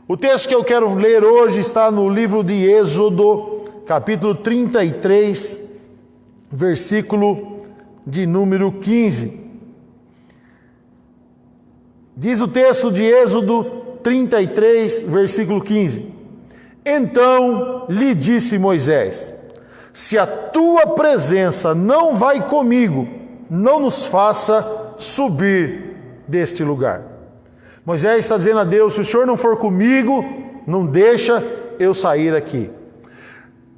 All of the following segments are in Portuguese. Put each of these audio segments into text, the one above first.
O texto que eu quero ler hoje está no livro de Êxodo, capítulo 33, versículo de número 15. Diz o texto de Êxodo 33, versículo 15. Então lhe disse Moisés: se a tua presença não vai comigo, não nos faça subir deste lugar. Moisés está dizendo a Deus: se o Senhor não for comigo, não deixa eu sair aqui.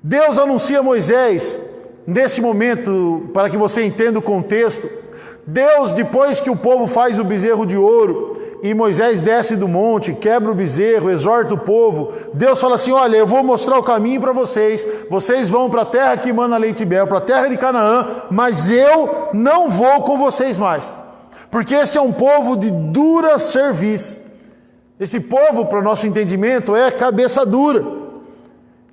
Deus anuncia a Moisés, nesse momento, para que você entenda o contexto, Deus, depois que o povo faz o bezerro de ouro, e Moisés desce do monte, quebra o bezerro, exorta o povo, Deus fala assim: olha, eu vou mostrar o caminho para vocês, vocês vão para a terra que mana leite e mel, para a terra de Canaã, mas eu não vou com vocês mais, porque esse é um povo de dura cerviz. Esse povo, para o nosso entendimento, é cabeça dura.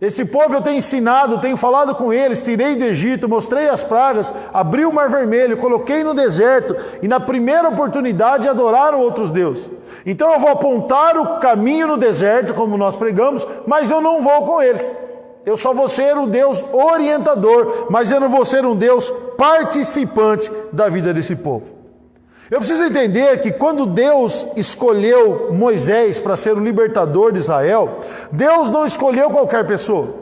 Esse povo eu tenho ensinado, tenho falado com eles, tirei do Egito, mostrei as pragas, abri o Mar Vermelho, coloquei no deserto, e na primeira oportunidade adoraram outros deuses. Então eu vou apontar o caminho no deserto, como nós pregamos, mas eu não vou com eles. Eu só vou ser um Deus orientador, mas eu não vou ser um Deus participante da vida desse povo. Eu preciso entender que quando Deus escolheu Moisés para ser o libertador de Israel, Deus não escolheu qualquer pessoa.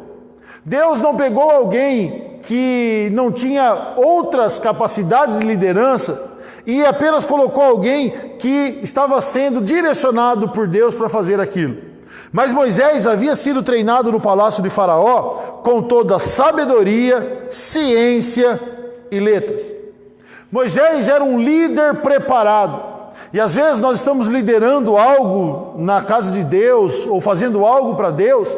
Deus não pegou alguém que não tinha outras capacidades de liderança e apenas colocou alguém que estava sendo direcionado por Deus para fazer aquilo. Mas Moisés havia sido treinado no palácio de Faraó com toda a sabedoria, ciência e letras. Moisés era um líder preparado. E às vezes nós estamos liderando algo na casa de Deus, ou fazendo algo para Deus,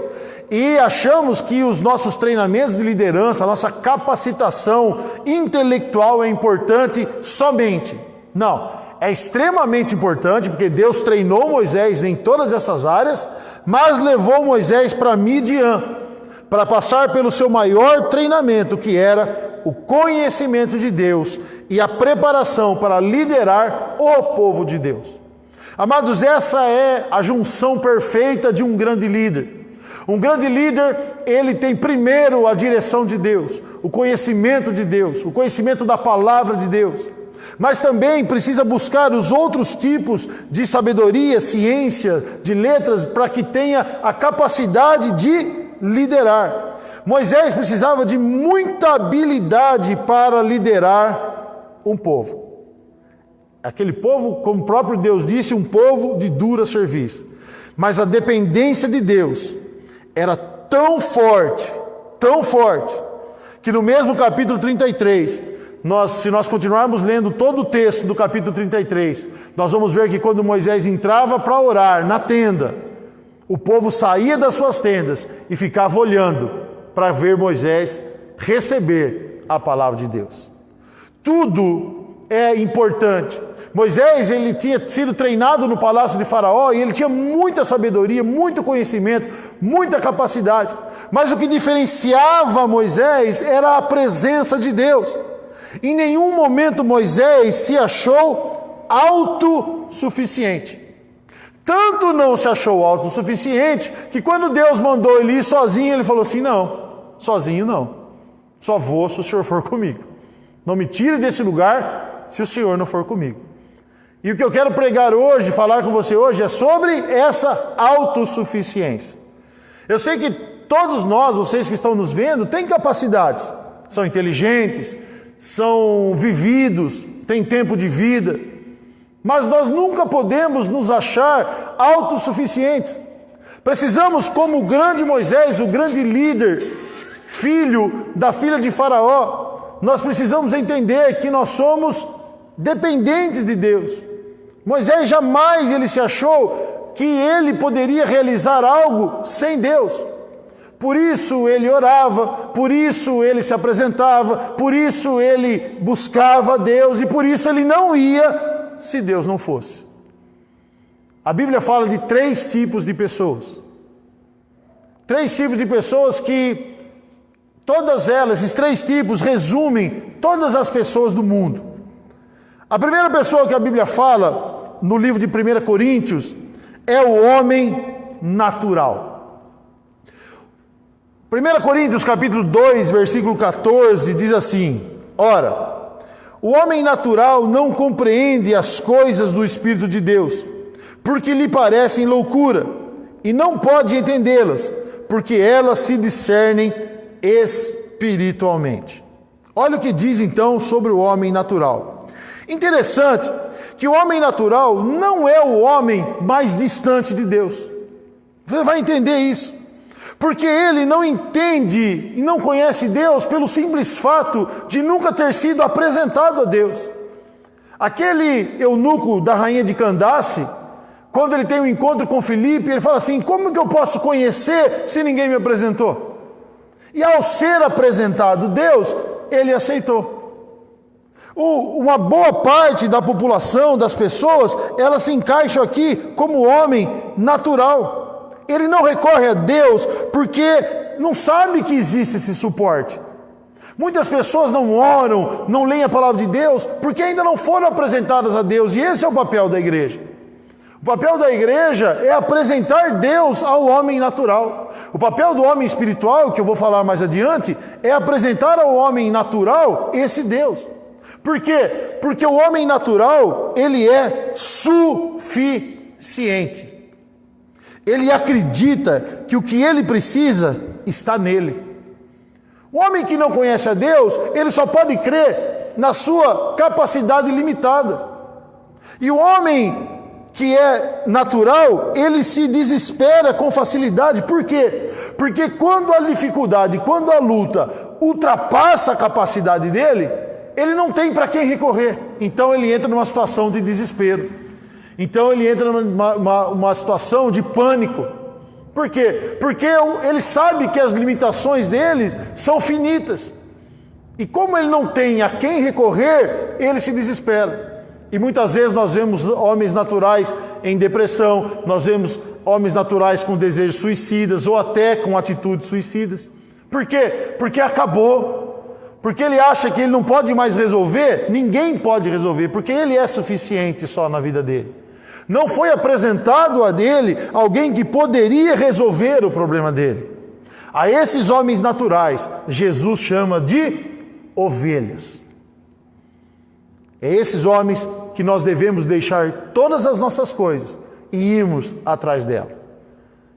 e achamos que os nossos treinamentos de liderança, a nossa capacitação intelectual é importante somente. Não, é extremamente importante, porque Deus treinou Moisés em todas essas áreas, mas levou Moisés para Midian, para passar pelo seu maior treinamento, que era o conhecimento de Deus e a preparação para liderar o povo de Deus. Amados, essa é a junção perfeita de um grande líder. Um grande líder, ele tem primeiro a direção de Deus, o conhecimento de Deus, o conhecimento da palavra de Deus, mas também precisa buscar os outros tipos de sabedoria, ciência, de letras, para que tenha a capacidade de liderar. Moisés precisava de muita habilidade para liderar um povo. Aquele povo, como o próprio Deus disse, um povo de dura cerviz. Mas a dependência de Deus era tão forte, que no mesmo capítulo 33, se nós continuarmos lendo todo o texto do capítulo 33, nós vamos ver que quando Moisés entrava para orar na tenda, o povo saía das suas tendas e ficava olhando para ver Moisés receber a palavra de Deus. Tudo é importante. Moisés, ele tinha sido treinado no palácio de Faraó e ele tinha muita sabedoria, muito conhecimento, muita capacidade. Mas o que diferenciava Moisés era a presença de Deus. Em nenhum momento Moisés se achou autossuficiente. Tanto não se achou autossuficiente que quando Deus mandou ele ir sozinho, ele falou assim: não, sozinho não, só vou se o Senhor for comigo. Não me tire desse lugar se o Senhor não for comigo. E o que eu quero pregar hoje, falar com você hoje, é sobre essa autossuficiência. Eu sei que todos nós, vocês que estão nos vendo, têm capacidades, são inteligentes, são vividos, têm tempo de vida, mas nós nunca podemos nos achar autossuficientes. Precisamos, como o grande Moisés, o grande líder, filho da filha de Faraó, nós precisamos entender que nós somos dependentes de Deus. Moisés jamais ele se achou que ele poderia realizar algo sem Deus. Por isso ele orava, por isso ele se apresentava, por isso ele buscava Deus e por isso ele não ia se Deus não fosse. A Bíblia fala de 3 tipos de pessoas. 3 tipos de pessoas que todas elas, esses 3 tipos, resumem todas as pessoas do mundo. A primeira pessoa que a Bíblia fala, no livro de 1 Coríntios, é o homem natural. 1 Coríntios capítulo 2, versículo 14, diz assim: ora, o homem natural não compreende as coisas do Espírito de Deus, porque lhe parecem loucura, e não pode entendê-las, porque elas se discernem espiritualmente. Olha o que diz então sobre o homem natural. Interessante que o homem natural não é o homem mais distante de Deus. Você vai entender isso. Porque ele não entende e não conhece Deus pelo simples fato de nunca ter sido apresentado a Deus. Aquele eunuco da rainha de Candace, quando ele tem um encontro com Filipe, ele fala assim: como que eu posso conhecer se ninguém me apresentou? E ao ser apresentado Deus, ele aceitou. Uma boa parte da população, das pessoas, elas se encaixam aqui como homem natural. Ele não recorre a Deus porque não sabe que existe esse suporte. Muitas pessoas não oram, não leem a palavra de Deus, porque ainda não foram apresentadas a Deus. E esse é o papel da igreja. O papel da igreja é apresentar Deus ao homem natural. O papel do homem espiritual, que eu vou falar mais adiante, é apresentar ao homem natural esse Deus. Por quê? Porque o homem natural, ele é suficiente. Ele acredita que o que ele precisa está nele. O homem que não conhece a Deus, ele só pode crer na sua capacidade limitada. E o homem que é natural, ele se desespera com facilidade. Por quê? Porque quando a dificuldade, quando a luta ultrapassa a capacidade dele, ele não tem para quem recorrer. Então ele entra numa situação de desespero. Então ele entra numa situação de pânico. Por quê? Porque ele sabe que as limitações dele são finitas. E como ele não tem a quem recorrer, ele se desespera. E muitas vezes nós vemos homens naturais em depressão, nós vemos homens naturais com desejos suicidas ou até com atitudes suicidas. Por quê? Porque acabou. Porque ele acha que ele não pode mais resolver, ninguém pode resolver, porque ele é suficiente só na vida dele. Não foi apresentado a dele alguém que poderia resolver o problema dele. A esses homens naturais, Jesus chama de ovelhas. É esses homens que nós devemos deixar todas as nossas coisas e irmos atrás dela.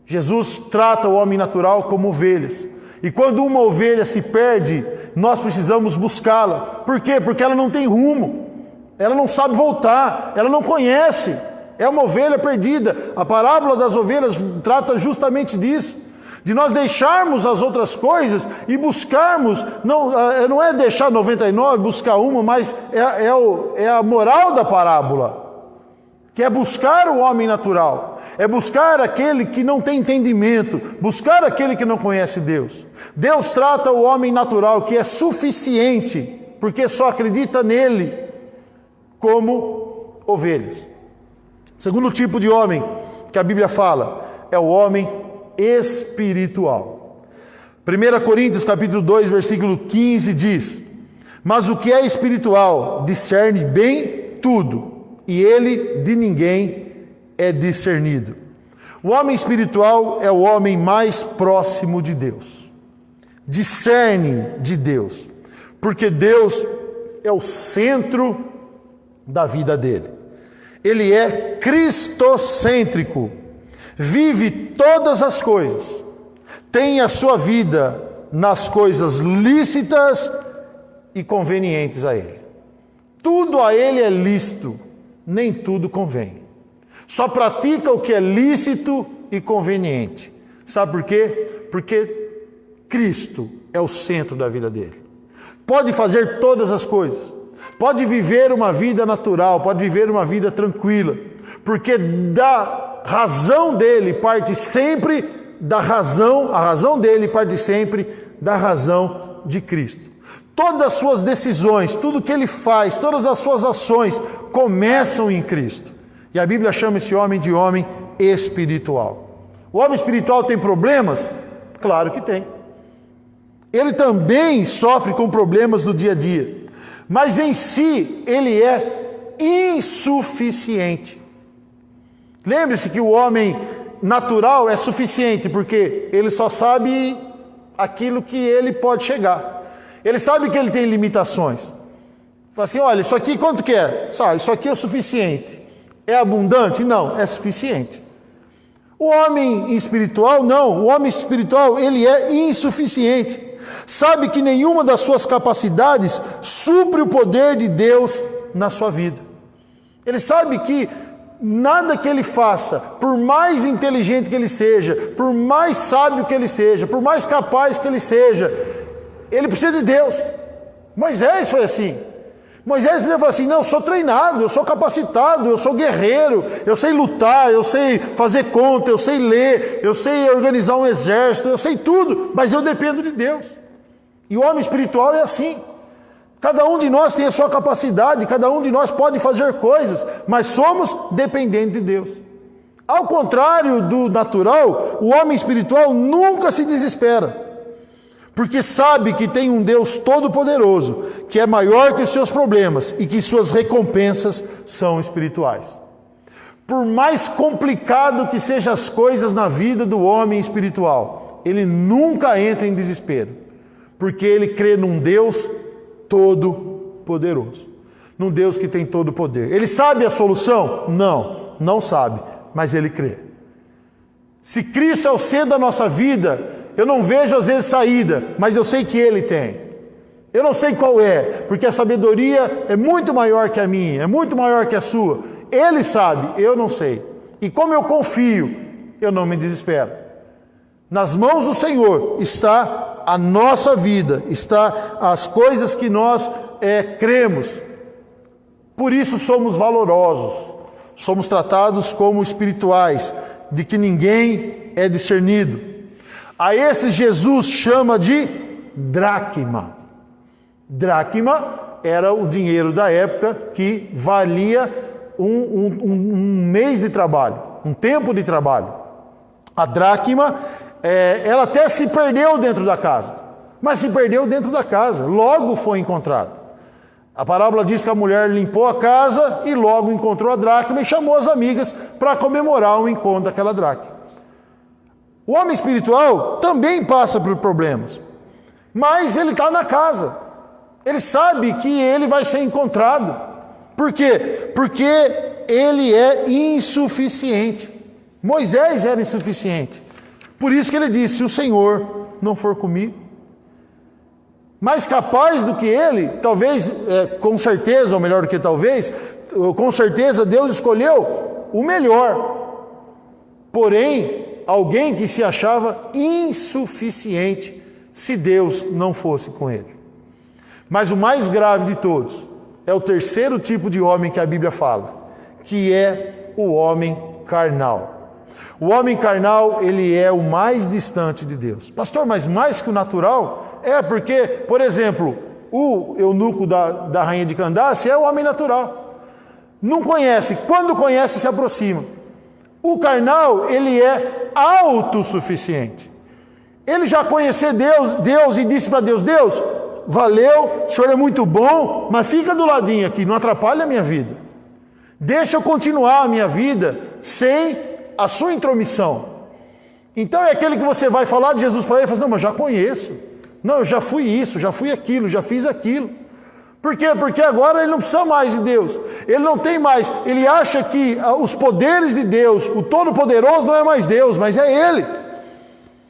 Jesus trata o homem natural como ovelhas. E quando uma ovelha se perde, nós precisamos buscá-la. Por quê? Porque ela não tem rumo. Ela não sabe voltar. Ela não conhece. É uma ovelha perdida. A parábola das ovelhas trata justamente disso. De nós deixarmos as outras coisas e buscarmos, não é deixar 99, buscar uma, mas é a moral da parábola, que é buscar o homem natural, é buscar aquele que não tem entendimento, buscar aquele que não conhece Deus. Deus trata o homem natural, que é suficiente, porque só acredita nele, como ovelhas. O segundo tipo de homem que a Bíblia fala é o homem espiritual. 1 Coríntios capítulo 2, versículo 15 diz: mas o que é espiritual discerne bem tudo, e ele de ninguém é discernido. O homem espiritual é o homem mais próximo de Deus. Discerne de Deus, porque Deus é o centro da vida dele. Ele é cristocêntrico. Vive todas as coisas, tem a sua vida nas coisas lícitas e convenientes a ele. Tudo a ele é lícito, nem tudo convém. Só pratica o que é lícito e conveniente. Sabe por quê? Porque Cristo é o centro da vida dele. Pode fazer todas as coisas, pode viver uma vida natural, pode viver uma vida tranquila, porque da razão dele parte sempre da razão, a razão dele parte sempre da razão de Cristo. Todas as suas decisões, tudo que ele faz, todas as suas ações começam em Cristo. E a Bíblia chama esse homem de homem espiritual. O homem espiritual tem problemas? Claro que tem. Ele também sofre com problemas do dia a dia. Mas em si, ele é insuficiente. Lembre-se que o homem natural é suficiente, porque ele só sabe aquilo que ele pode chegar. Ele sabe que ele tem limitações. Fala assim, olha, isso aqui quanto que é? Isso aqui é o suficiente. É abundante? Não, é suficiente. O homem espiritual, não. O homem espiritual, ele é insuficiente. Sabe que nenhuma das suas capacidades supre o poder de Deus na sua vida. Ele sabe que nada que ele faça, por mais inteligente que ele seja, por mais sábio que ele seja, por mais capaz que ele seja, ele precisa de Deus. Moisés foi assim. Moisés podia falar assim, não, eu sou treinado, eu sou capacitado, eu sou guerreiro, eu sei lutar, eu sei fazer conta, eu sei ler, eu sei organizar um exército, eu sei tudo, mas eu dependo de Deus. E o homem espiritual é assim. Cada um de nós tem a sua capacidade, cada um de nós pode fazer coisas, mas somos dependentes de Deus. Ao contrário do natural, o homem espiritual nunca se desespera, porque sabe que tem um Deus todo-poderoso, que é maior que os seus problemas e que suas recompensas são espirituais. Por mais complicado que sejam as coisas na vida do homem espiritual, ele nunca entra em desespero, porque ele crê num Deus todo-poderoso, num Deus que tem todo o poder. Ele sabe a solução? Não, não sabe, mas ele crê. Se Cristo é o centro da nossa vida, eu não vejo às vezes saída, mas eu sei que Ele tem. Eu não sei qual é, porque a sabedoria é muito maior que a minha, é muito maior que a sua. Ele sabe, eu não sei. E como eu confio, eu não me desespero. Nas mãos do Senhor está a nossa vida, está as coisas que nós cremos. Por isso somos valorosos, somos tratados como espirituais, de que ninguém é discernido. A esse Jesus chama de dracma. Dracma era o dinheiro da época que valia um mês de trabalho, um tempo de trabalho. A dracma, ela até se perdeu dentro da casa, mas se perdeu dentro da casa, logo foi encontrada. A parábola diz que a mulher limpou a casa e logo encontrou a dracma e chamou as amigas para comemorar o encontro daquela dracma. O homem espiritual também passa por problemas, mas ele está na casa. Ele sabe que ele vai ser encontrado. Por quê? Porque ele é insuficiente. Moisés era insuficiente. Por isso que ele disse, se o Senhor não for comigo. Mais capaz do que ele, talvez, com certeza, ou melhor do que talvez, com certeza Deus escolheu o melhor. Porém, alguém que se achava insuficiente se Deus não fosse com ele. Mas o mais grave de todos é o terceiro tipo de homem que a Bíblia fala, que é o homem carnal. O homem carnal, ele é o mais distante de Deus. Pastor, mas mais que o natural? Porque, por exemplo, o eunuco da rainha de Candace é o homem natural. Não conhece, quando conhece se aproxima. O carnal, ele é autossuficiente. Ele já conhecia Deus e disse para Deus, Deus, valeu, o Senhor é muito bom, mas fica do ladinho aqui, não atrapalha a minha vida. Deixa eu continuar a minha vida sem a sua intromissão. Então é aquele que você vai falar de Jesus para ele e fala, não, mas eu já conheço. Não, eu já fui isso, já fui aquilo, já fiz aquilo. Por quê? Porque agora ele não precisa mais de Deus. Ele não tem mais, ele acha que os poderes de Deus, o Todo-Poderoso não é mais Deus, mas é Ele.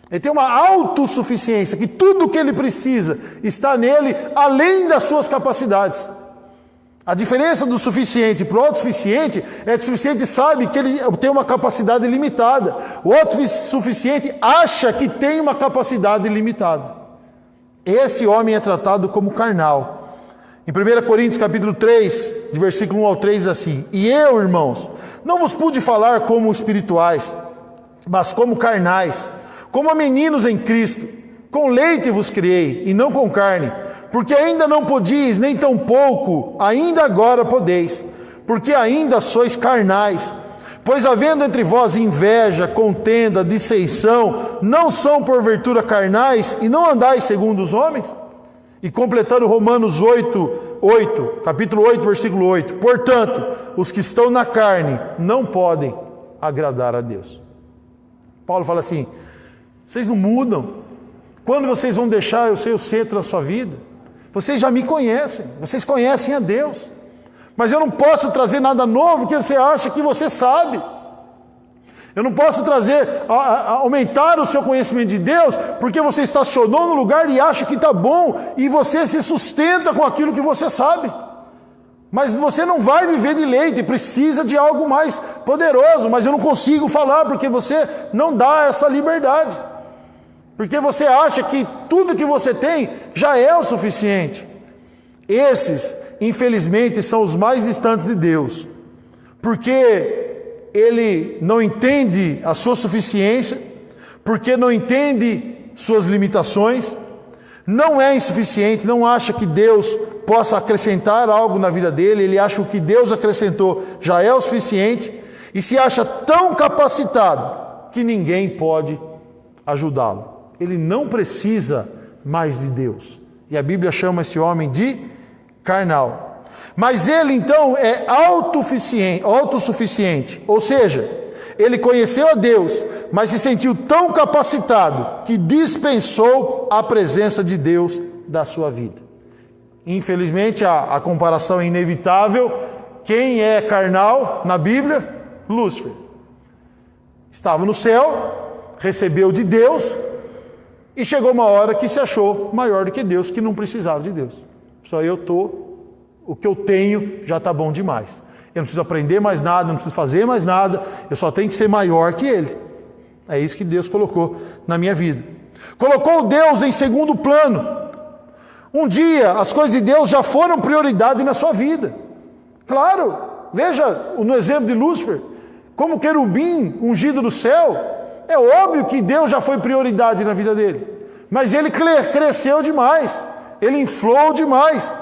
Ele tem uma autossuficiência, que tudo o que ele precisa está nele, além das suas capacidades. A diferença do suficiente para o autossuficiente é que o suficiente sabe que ele tem uma capacidade limitada. O autossuficiente acha que tem uma capacidade limitada. Esse homem é tratado como carnal. Em 1 Coríntios capítulo 3, de versículo 1 ao 3, diz assim, e eu, irmãos, não vos pude falar como espirituais, mas como carnais, como a meninos em Cristo. Com leite vos criei, e não com carne, porque ainda não podíeis, nem tampouco, ainda agora podeis, porque ainda sois carnais. Pois havendo entre vós inveja, contenda, dissensão, não são porventura carnais, e não andais segundo os homens? E completando Romanos 8, capítulo 8, versículo 8. Portanto, os que estão na carne não podem agradar a Deus. Paulo fala assim, vocês não mudam. Quando vocês vão deixar eu ser o centro da sua vida? Vocês já me conhecem, vocês conhecem a Deus. Mas eu não posso trazer nada novo que você acha que você sabe. Eu não posso aumentar o seu conhecimento de Deus, porque você estacionou no lugar e acha que está bom, e você se sustenta com aquilo que você sabe. Mas você não vai viver de leite, precisa de algo mais poderoso, mas eu não consigo falar, porque você não dá essa liberdade. Porque você acha que tudo que você tem já é o suficiente. Esses, infelizmente, são os mais distantes de Deus, porque ele não entende a sua suficiência, porque não entende suas limitações, não é insuficiente, não acha que Deus possa acrescentar algo na vida dele, ele acha que o que Deus acrescentou já é o suficiente, e se acha tão capacitado que ninguém pode ajudá-lo. Ele não precisa mais de Deus. E a Bíblia chama esse homem de carnal. Mas ele então é autossuficiente, ou seja, ele conheceu a Deus, mas se sentiu tão capacitado que dispensou a presença de Deus da sua vida. Infelizmente a comparação é inevitável. Quem é carnal na Bíblia? Lúcifer. Estava no céu, recebeu de Deus e chegou uma hora que se achou maior do que Deus, que não precisava de Deus. Só eu estou... O que eu tenho já está bom demais. Eu não preciso aprender mais nada, não preciso fazer mais nada, eu só tenho que ser maior que Ele. É isso que Deus colocou na minha vida. Colocou Deus em segundo plano. Um dia as coisas de Deus já foram prioridade na sua vida. Claro, veja no exemplo de Lúcifer, como querubim ungido do céu, é óbvio que Deus já foi prioridade na vida dele. Mas ele cresceu demais, ele inflou demais.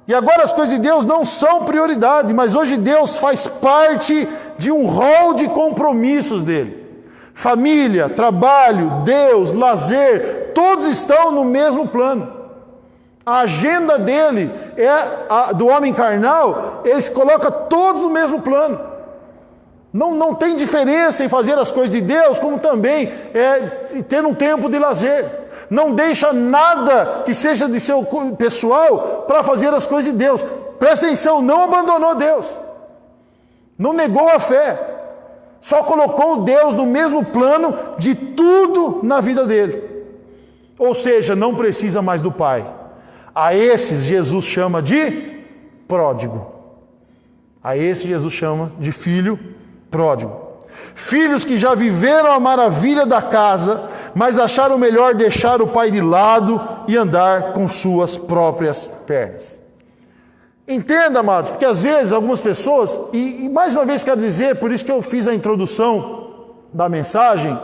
E agora as coisas de Deus não são prioridade, mas hoje Deus faz parte de um rol de compromissos dele. Família, trabalho, Deus, lazer, todos estão no mesmo plano. A agenda dele é a do homem carnal, ele se coloca todos no mesmo plano. Não tem diferença em fazer as coisas de Deus, como também ter um tempo de lazer. Não deixa nada que seja de seu pessoal para fazer as coisas de Deus. Presta atenção, não abandonou Deus. Não negou a fé. Só colocou Deus no mesmo plano de tudo na vida dele. Ou seja, não precisa mais do Pai. A esses Jesus chama de pródigo. A esses Jesus chama de filho pródigo. Filhos que já viveram a maravilha da casa, mas acharam melhor deixar o pai de lado e andar com suas próprias pernas. Entenda, amados, porque às vezes algumas pessoas, e mais uma vez quero dizer, por isso que eu fiz a introdução da mensagem,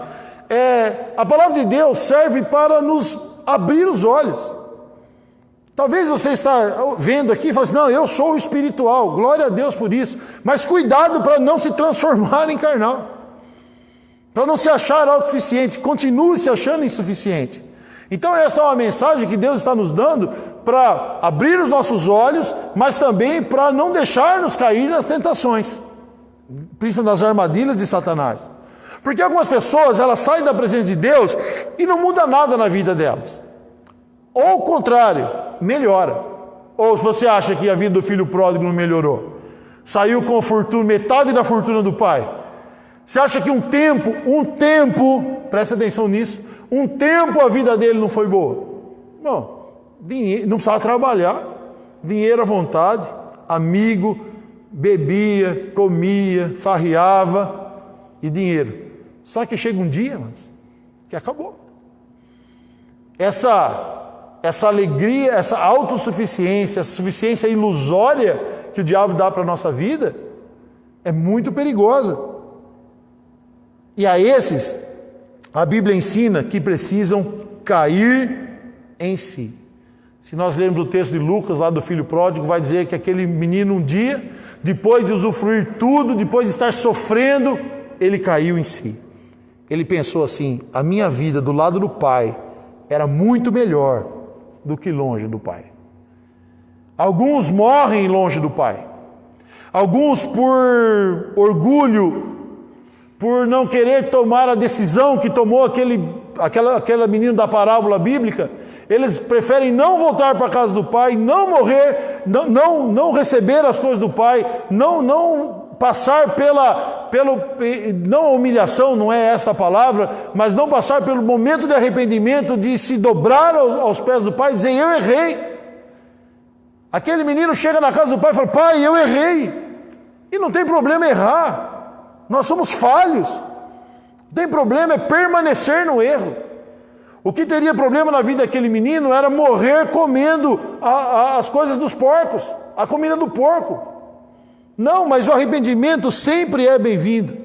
a palavra de Deus serve para nos abrir os olhos. Talvez você está vendo aqui e fale assim, não, eu sou espiritual, glória a Deus por isso. Mas cuidado para não se transformar em carnal. Para não se achar autossuficiente, continue se achando insuficiente. Então essa é uma mensagem que Deus está nos dando para abrir os nossos olhos, mas também para não deixar-nos cair nas tentações, principalmente nas armadilhas de Satanás. Porque algumas pessoas, elas saem da presença de Deus e não muda nada na vida delas. Ou ao contrário, melhora. Ou se você acha que a vida do filho pródigo não melhorou, saiu com fortuna, metade da fortuna do pai. Você acha que um tempo, presta atenção nisso, um tempo a vida dele não foi boa? Não, dinheiro, não precisava trabalhar, dinheiro à vontade, amigo, bebia, comia, farreava e dinheiro. Só que chega um dia, mas, que acabou. Essa alegria, essa autossuficiência, essa suficiência ilusória que o diabo dá para a nossa vida, é muito perigosa. E a esses, a Bíblia ensina que precisam cair em si. Se nós lermos o texto de Lucas, lá do filho pródigo, vai dizer que aquele menino um dia, depois de usufruir tudo, depois de estar sofrendo, ele caiu em si. Ele pensou assim, a minha vida do lado do Pai era muito melhor do que longe do Pai. Alguns morrem longe do Pai. Alguns por orgulho, por não querer tomar a decisão que tomou aquele menino da parábola bíblica, eles preferem não voltar para a casa do pai, não morrer, não receber as coisas do pai, não passar não a humilhação, não é essa a palavra, mas não passar pelo momento de arrependimento, de se dobrar aos pés do pai e dizer: eu errei. Aquele menino chega na casa do pai e fala: pai, eu errei. E não tem problema errar, nós somos falhos. Não tem problema, é permanecer no erro. O que teria problema na vida daquele menino era morrer comendo as coisas dos porcos, a comida do porco. Não, mas o arrependimento sempre é bem-vindo.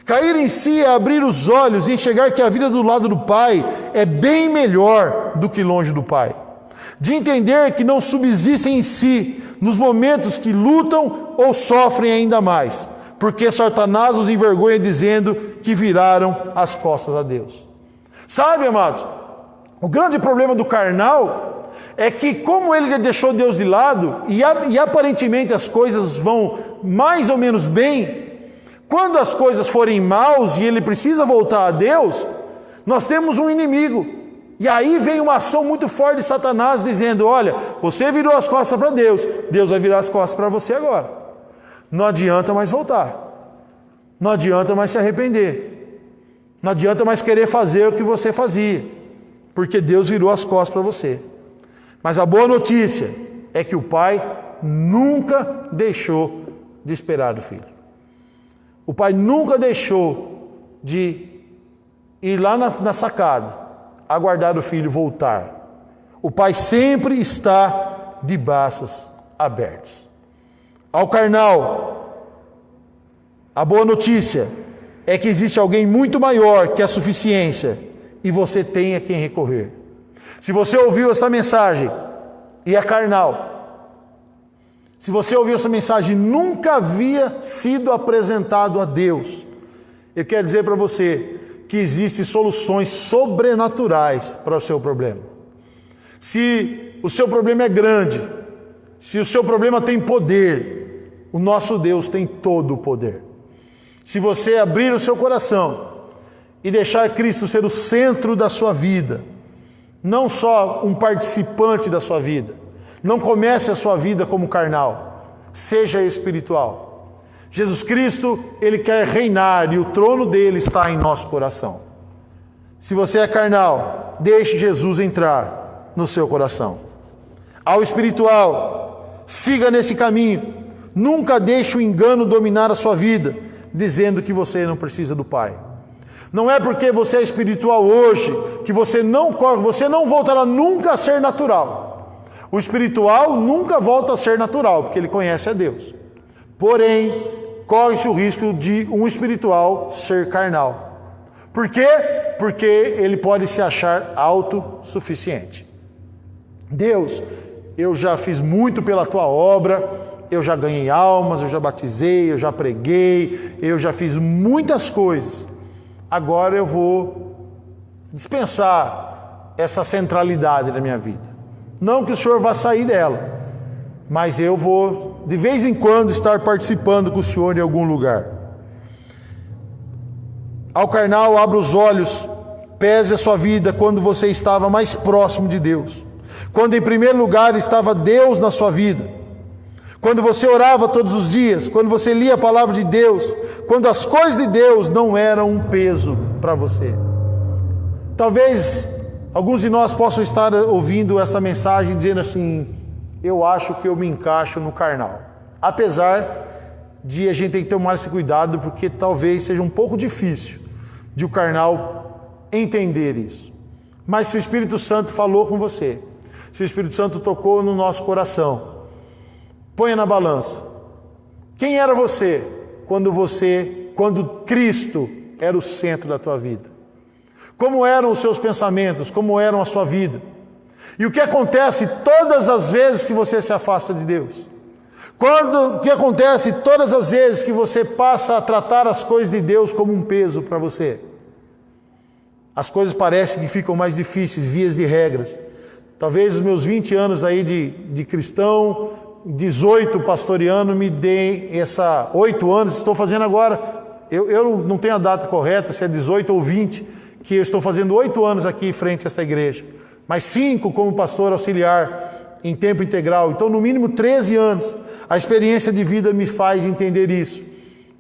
Cair em si é abrir os olhos e enxergar que a vida do lado do Pai é bem melhor do que longe do Pai. De entender que não subsistem em si nos momentos que lutam ou sofrem ainda mais, porque Satanás os envergonha dizendo que viraram as costas a Deus. Sabe, amados, o grande problema do carnal é que, como ele deixou Deus de lado e aparentemente as coisas vão mais ou menos bem, quando as coisas forem maus e ele precisa voltar a Deus, nós temos um inimigo. E aí vem uma ação muito forte de Satanás dizendo: olha, você virou as costas para Deus, Deus vai virar as costas para você agora. Não adianta mais voltar, não adianta mais se arrepender, não adianta mais querer fazer o que você fazia, porque Deus virou as costas para você. Mas a boa notícia é que o Pai nunca deixou de esperar do Filho. O Pai nunca deixou de ir lá na sacada, aguardar o Filho voltar. O Pai sempre está de braços abertos. Ao carnal, a boa notícia é que existe alguém muito maior que a suficiência e você tem a quem recorrer. Se você ouviu esta mensagem e é carnal, se você ouviu essa mensagem e nunca havia sido apresentado a Deus, eu quero dizer para você que existem soluções sobrenaturais para o seu problema. Se o seu problema é grande, se o seu problema tem poder, o nosso Deus tem todo o poder. Se você abrir o seu coração e deixar Cristo ser o centro da sua vida, não só um participante da sua vida, não comece a sua vida como carnal, seja espiritual. Jesus Cristo, Ele quer reinar e o trono dele está em nosso coração. Se você é carnal, deixe Jesus entrar no seu coração. Ao espiritual, siga nesse caminho, nunca deixe o engano dominar a sua vida, dizendo que você não precisa do Pai. Não é porque você é espiritual hoje que você não voltará nunca a ser natural. O espiritual nunca volta a ser natural, porque ele conhece a Deus. Porém, corre-se o risco de um espiritual ser carnal. Por quê? Porque ele pode se achar autossuficiente. Deus, eu já fiz muito pela tua obra, eu já ganhei almas, eu já batizei, eu já preguei, eu já fiz muitas coisas. Agora eu vou dispensar essa centralidade da minha vida. Não que o Senhor vá sair dela, mas eu vou de vez em quando estar participando com o Senhor em algum lugar. Ao carnal, abra os olhos, pese a sua vida quando você estava mais próximo de Deus. Quando em primeiro lugar estava Deus na sua vida. Quando você orava todos os dias, quando você lia a palavra de Deus, quando as coisas de Deus não eram um peso para você. Talvez alguns de nós possam estar ouvindo essa mensagem dizendo assim: eu acho que eu me encaixo no carnal. Apesar de a gente ter que tomar esse cuidado, porque talvez seja um pouco difícil de o carnal entender isso. Mas se o Espírito Santo falou com você, se o Espírito Santo tocou no nosso coração, ponha na balança. Quem era você quando Cristo era o centro da tua vida? Como eram os seus pensamentos? Como eram a sua vida? E o que acontece todas as vezes que você se afasta de Deus? O que acontece todas as vezes que você passa a tratar as coisas de Deus como um peso para você? As coisas parecem que ficam mais difíceis, vias de regras. Talvez os meus 20 anos aí de cristão, 18 pastoreando, me deem 8 anos, estou fazendo agora Eu não tenho a data correta, se é 18 ou 20, que eu estou fazendo 8 anos aqui em frente a esta igreja, mas 5 como pastor auxiliar em tempo integral, então no mínimo 13 anos. A experiência de vida me faz entender isso,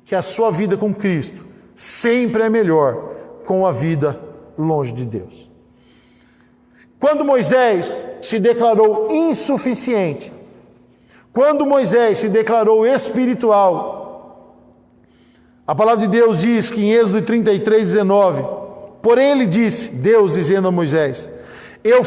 que a sua vida com Cristo sempre é melhor com a vida longe de Deus. Quando Moisés se declarou insuficiente, quando Moisés se declarou espiritual, a palavra de Deus diz que em Êxodo 33:19, porém ele disse, Deus dizendo a Moisés, eu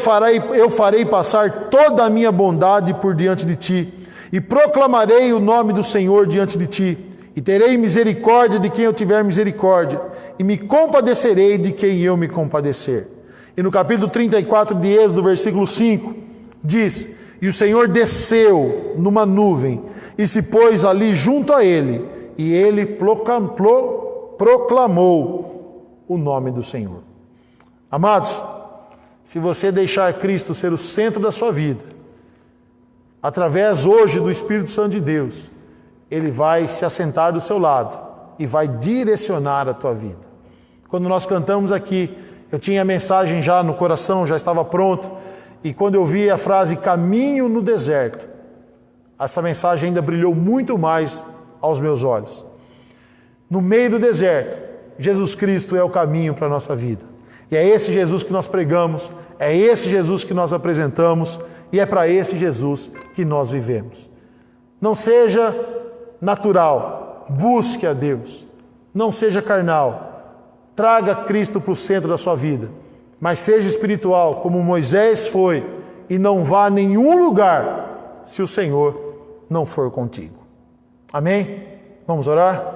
farei passar toda a minha bondade por diante de ti, e proclamarei o nome do Senhor diante de ti, e terei misericórdia de quem eu tiver misericórdia, e me compadecerei de quem eu me compadecer. E no capítulo 34 de Êxodo, versículo 5, diz, e o Senhor desceu numa nuvem, e se pôs ali junto a ele, e ele proclamou o nome do Senhor. Amados, se você deixar Cristo ser o centro da sua vida, através hoje do Espírito Santo de Deus, Ele vai se assentar do seu lado e vai direcionar a tua vida. Quando nós cantamos aqui, eu tinha a mensagem já no coração, já estava pronto, e quando eu vi a frase caminho no deserto, essa mensagem ainda brilhou muito mais aos meus olhos. No meio do deserto, Jesus Cristo é o caminho para a nossa vida. E é esse Jesus que nós pregamos, é esse Jesus que nós apresentamos, e é para esse Jesus que nós vivemos. Não seja natural, busque a Deus. Não seja carnal, traga Cristo para o centro da sua vida. Mas seja espiritual, como Moisés foi, e não vá a nenhum lugar se o Senhor não for contigo. Amém? Vamos orar?